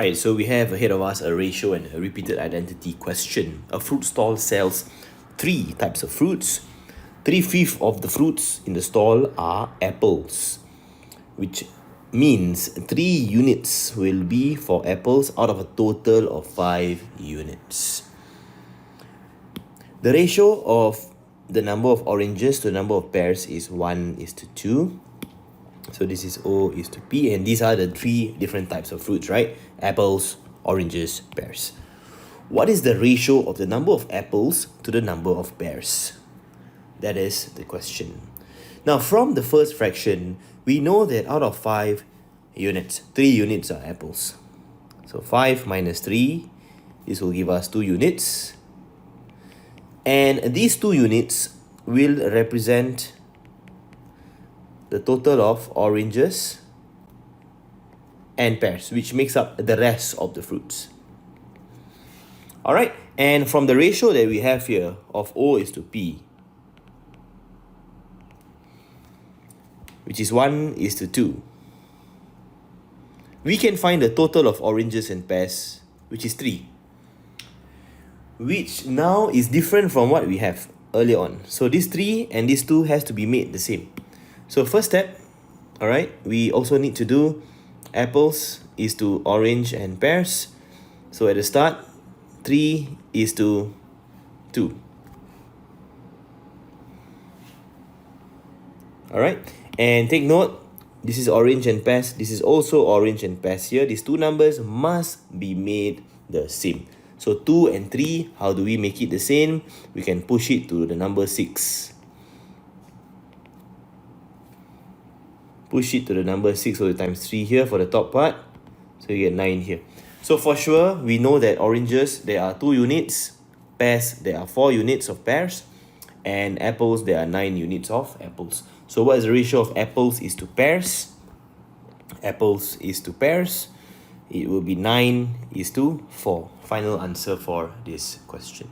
Alright, so we have ahead of us a ratio and a repeated identity question. A fruit stall sells 3 types of fruits. 3/5 of the fruits in the stall are apples, which means 3 units will be for apples out of a total of 5 units. The ratio of the number of oranges to the number of pears is 1:2. So this is O is to P, and these are the 3 different types of fruits, right? Apples, oranges, pears. What is the ratio of the number of apples to the number of pears? That is the question. Now, from the first fraction, we know that out of 5 units, 3 units are apples. So 5 minus 3, this will give us 2 units. And these 2 units will represent the total of oranges and pears, which makes up the rest of the fruits. Alright, and from the ratio that we have here of O is to P, which is 1:2, we can find the total of oranges and pears, which is 3, which now is different from what we have earlier on. So this 3 and this 2 has to be made the same. So first step, alright, we also need to do apples is to orange and pears. So at the start, 3:2. Alright, and take note, this is orange and pears, this is also orange and pears here. These 2 numbers must be made the same. So 2 and 3, how do we make it the same? We can push it to the number 6. Push it to the number 6, so we times 3 here for the top part. So you get 9 here. So for sure, we know that oranges, there are 2 units. Pears, there are 4 units of pears. And apples, there are 9 units of apples. So what is the ratio of apples is to pears? Apples is to pears. It will be 9:4. Final answer for this question.